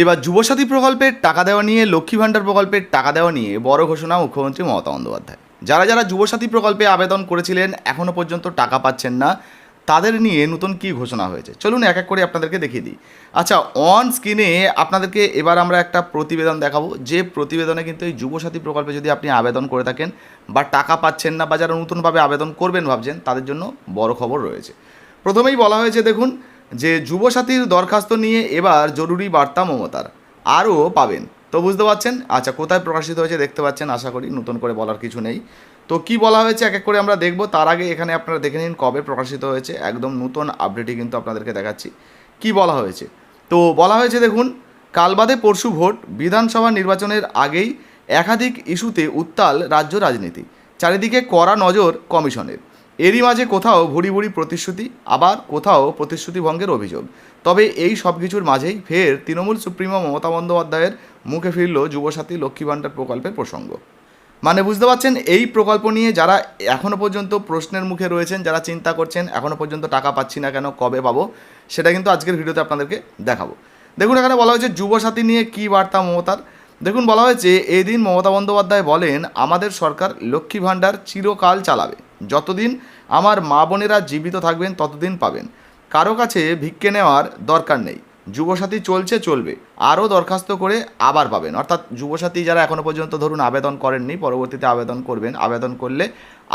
এবার যুবসাথী প্রকল্পের টাকা দেওয়া নিয়ে, লক্ষ্মী ভাণ্ডার প্রকল্পের টাকা দেওয়া নিয়ে বড় ঘোষণা মুখ্যমন্ত্রী মমতা বন্দ্যোপাধ্যায়। যারা যারা যুবসাথী প্রকল্পে আবেদন করেছিলেন এখনও পর্যন্ত টাকা পাচ্ছেন না, তাদের নিয়ে নতুন কী ঘোষণা হয়েছে চলুন এক এক করে আপনাদেরকে দেখিয়ে দিই। আচ্ছা, অন স্ক্রিনে আপনাদেরকে এবার আমরা একটা প্রতিবেদন দেখাবো, যে প্রতিবেদনে কিন্তু এই যুবসাথী প্রকল্পে যদি আপনি আবেদন করে থাকেন বা টাকা পাচ্ছেন না বা যারা নতুনভাবে আবেদন করবেন ভাবছেন, তাদের জন্য বড় খবর রয়েছে। প্রথমেই বলা হয়েছে, দেখুন, যে যুবসাথীর দরখাস্ত নিয়ে এবার জরুরি বার্তা মমতার, আরও পাবেন। তো বুঝতে পারছেন। আচ্ছা, কোথায় প্রকাশিত হয়েছে দেখতে পাচ্ছেন, আশা করি নতুন করে বলার কিছু নেই। তো কি বলা হয়েছে এক এক করে আমরা দেখব। তার আগে এখানে আপনারা দেখে নিন কবে প্রকাশিত হয়েছে, একদম নতুন আপডেটই কিন্তু আপনাদেরকে দেখাচ্ছি কি বলা হয়েছে। তো বলা হয়েছে, দেখুন, কাল বাদে পরশু ভোট, বিধানসভা নির্বাচনের আগেই একাধিক ইস্যুতে উত্তাল রাজ্য রাজনীতি, চারিদিকে কড়া নজর কমিশনের। এরই মাঝে কোথাও ভুরি ভুরি প্রতিশ্রুতি, আবার কোথাও প্রতিশ্রুতি ভঙ্গের অভিযোগ। তবে এই সব কিছুর মাঝেই ফের তৃণমূল সুপ্রিমো মমতা বন্দ্যোপাধ্যায়ের মুখে ফিরল যুবসাথী লক্ষ্মী ভাণ্ডার প্রকল্পের প্রসঙ্গ। মানে বুঝতে পারছেন, এই প্রকল্প নিয়ে যারা এখনও পর্যন্ত প্রশ্নের মুখে রয়েছেন, যারা চিন্তা করছেন এখনও পর্যন্ত টাকা পাচ্ছি না কেন, কবে পাবো, সেটা কিন্তু আজকের ভিডিওতে আপনাদেরকে দেখাবো। দেখুন, এখানে বলা হয়েছে যুবসাথী নিয়ে কী বার্তা মমতার। দেখুন, বলা হয়েছে, এই দিন মমতা বন্দ্যোপাধ্যায় বলেন, আমাদের সরকার লক্ষ্মী ভাণ্ডার চিরকাল চালাবে, যতদিন আমার মা বোনেরা জীবিত থাকবেন ততদিন পাবেন, কারো কাছে ভিক্ষে নেওয়ার দরকার নেই, যুবসাথী চলছে চলবে, আরও দরখাস্ত করে আবার পাবেন। অর্থাৎ যুবসাথী যারা এখনও পর্যন্ত ধরুন আবেদন করেননি, পরবর্তীতে আবেদন করবেন, আবেদন করলে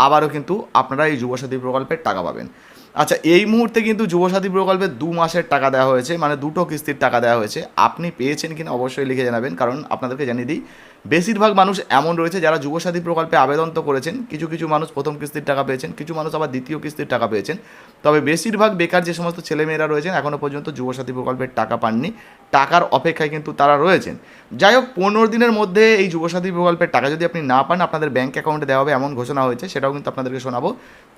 আবারও কিন্তু আপনারা এই যুবসাথী প্রকল্পের টাকা পাবেন। আচ্ছা, এই মুহূর্তে কিন্তু যুবসাথী প্রকল্পে 2 মাসের টাকা দেওয়া হয়েছে, মানে 2টো কিস্তির টাকা দেওয়া হয়েছে। আপনি পেয়েছেন কিনা অবশ্যই লিখে জানাবেন, কারণ আপনাদেরকে জানিয়ে দিই, বেশিরভাগ মানুষ এমন রয়েছে যারা যুবসাথী প্রকল্পে আবেদন তো করেছেন, কিছু কিছু মানুষ প্রথম কিস্তির টাকা পেয়েছেন, কিছু মানুষ আবার দ্বিতীয় কিস্তির টাকা পেয়েছেন। তবে বেশিরভাগ বেকার যে সমস্ত ছেলেমেয়েরা রয়েছেন এখনও পর্যন্ত যুবসাথী প্রকল্পের টাকা পাননি, টাকার অপেক্ষায় কিন্তু তারা রয়েছেন। যাই হোক, 15 দিনের মধ্যে এই যুবসাথী প্রকল্পের টাকা যদি আপনি না পান, আপনাদের ব্যাঙ্ক অ্যাকাউন্টে দেওয়া হবে এমন ঘোষণা হয়েছে, সেটাও কিন্তু আপনাদেরকে শোনাবো।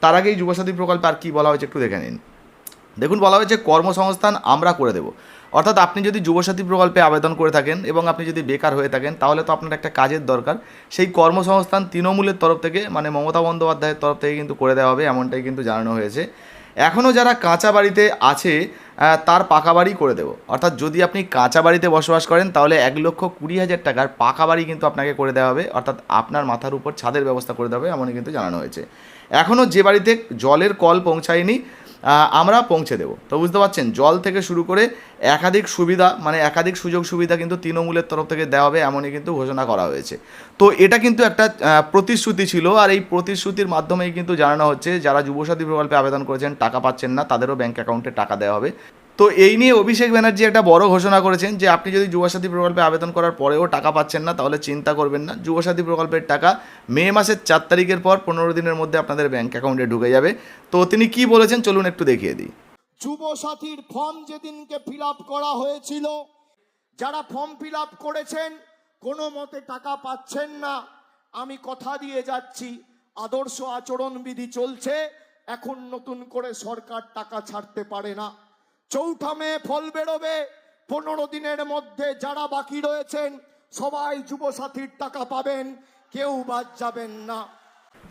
তার আগে এই যুবসাথী প্রকল্পে আর কী বলা হয়েছে একটু দেখে নিন। দেখুন, বলা হয়েছে কর্মসংস্থান আমরা করে দেব। অর্থাৎ আপনি যদি যুবসাথী প্রকল্পে আবেদন করে থাকেন এবং আপনি যদি বেকার হয়ে থাকেন, তাহলে তো আপনার একটা কাজের দরকার। সেই কর্মসংস্থান তৃণমূলের তরফ থেকে, মানে মমতা বন্দ্যোপাধ্যায়ের তরফ থেকে কিন্তু করে দেওয়া হবে, এমনটাই কিন্তু জানানো হয়েছে। এখনও যারা কাঁচা বাড়িতে আছে তার পাকা বাড়ি করে দেবো। অর্থাৎ যদি আপনি কাঁচা বাড়িতে বসবাস করেন তাহলে 1,20,000 টাকার পাকা বাড়ি কিন্তু আপনাকে করে দেওয়া হবে, অর্থাৎ আপনার মাথার উপর ছাদের ব্যবস্থা করে দেওয়া হবে, এমনই কিন্তু জানানো হয়েছে। এখনও যে বাড়িতে জলের কল পৌঁছায়নি আমরা পৌঁছে দেবো। তো বুঝতে পারছেন, জল থেকে শুরু করে একাধিক সুবিধা, মানে একাধিক সুযোগ সুবিধা কিন্তু তৃণমূলের তরফ থেকে দেওয়া হবে, এমনই কিন্তু ঘোষণা করা হয়েছে। তো এটা কিন্তু একটা প্রতিশ্রুতি ছিল, আর এই প্রতিশ্রুতির মাধ্যমেই কিন্তু জানানো হচ্ছে যারা যুবসাথী প্রকল্পে আবেদন করেছেন টাকা পাচ্ছেন না, তাদেরও ব্যাঙ্ক অ্যাকাউন্টে টাকা দেওয়া হবে। তো এই নিয়ে অভিষেক ব্যানার্জি একটা বড় ঘোষণা করেছেন যে আপনি যদি যুবসাথী প্রকল্পে আবেদন করার পরেও টাকা পাচ্ছেন না, তাহলে চিন্তা করবেন না, যুবসাথী প্রকল্পের টাকা মে মাসের 4 তারিখের পর 15 দিনের মধ্যে আপনাদের ব্যাঙ্ক অ্যাকাউন্টে ঢুকে যাবে। তো তিনি কি বলেছেন চলুন একটু দেখিয়ে দিই। যুবসাথীর ফর্ম যেদিনকে ফিল আপ করা হয়েছিল, যারা ফর্ম ফিল আপ করেছেন কোনো মতে টাকা পাচ্ছেন না, আমি কথা দিয়ে যাচ্ছি, আদর্শ আচরণবিধি চলছে, এখন নতুন করে সরকার টাকা ছাড়তে পারে না। 4 মে ফল বেরোবে, 15 দিনের মধ্যে যারা বাকি রয়েছেন সবাই যুবসাথীর টাকা পাবেন, কেউ বাদ যাবেন না।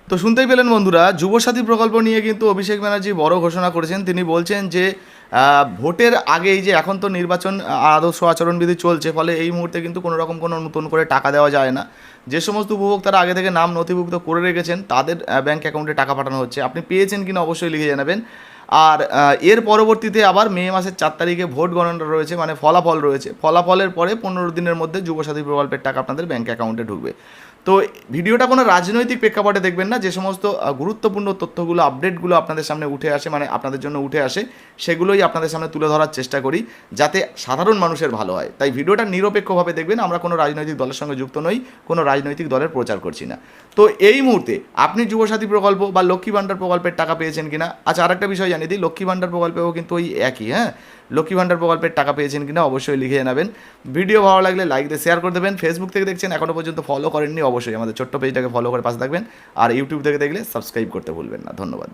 তো শুনতেই পেলেন বন্ধুরা, যুবসাথী প্রকল্প নিয়ে কিন্তু অভিষেক ব্যানার্জি বড় ঘোষণা করেছেন। তিনি বলছেন যে ভোটের আগেই যে এখন তো নির্বাচন আদর্শ আচরণবিধি চলছে, ফলে এই মুহূর্তে কিন্তু কোনো রকম কোনো নতুন করে টাকা দেওয়া যায় না। যে সমস্ত উপভোক্তারা আগে থেকে নাম নথিভুক্ত করে রেখেছেন তাদের ব্যাঙ্ক অ্যাকাউন্টে টাকা পাঠানো হচ্ছে। আপনি পেয়েছেন কিনা অবশ্যই লিখে জানাবেন। আর এর পরবর্তীতে আবার মে মাসের 4 তারিখে ভোট গণনা রয়েছে, মানে ফলাফল রয়েছে। ফলাফলের পরে 15 দিনের মধ্যে যুবসাথী প্রকল্পের টাকা আপনাদের ব্যাঙ্ক অ্যাকাউন্টে ঢুকবে। তো ভিডিওটা কোনো রাজনৈতিক প্রেক্ষাপটে দেখবেন না, যে সমস্ত গুরুত্বপূর্ণ তথ্যগুলো, আপডেটগুলো আপনাদের সামনে উঠে আসে, মানে আপনাদের জন্য উঠে আসে, সেগুলোই আপনাদের সামনে তুলে ধরার চেষ্টা করি যাতে সাধারণ মানুষের ভালো হয়। তাই ভিডিওটা নিরপেক্ষভাবে দেখবেন, আমরা কোনো রাজনৈতিক দলের সঙ্গে যুক্ত নই, কোনো রাজনৈতিক দলের প্রচার করছি না। তো এই মুহূর্তে আপনি যুবসাথী প্রকল্প বা লক্ষ্মী ভাণ্ডার প্রকল্পের টাকা পেয়েছেন কিনা। আচ্ছা, আরেকটা বিষয় জানিয়ে দিই, লক্ষ্মী ভাণ্ডার প্রকল্পেও কিন্তু ওই একই, লক্ষ্মী ভাণ্ডার প্রকল্পের টাকা পেয়েছেন কিনা অবশ্যই লিখে জানাবেন। ভিডিও ভালো লাগলে লাইক দিয়ে শেয়ার করে দেবেন। ফেসবুক থেকে দেখছেন এখনও পর্যন্ত ফলো করেননি, অবশ্যই আমাদের ছোট্ট পেজটাকে ফলো করে পাশে থাকবেন। আর ইউটিউব থেকে দেখলে সাবস্ক্রাইব করতে ভুলবেন না। ধন্যবাদ।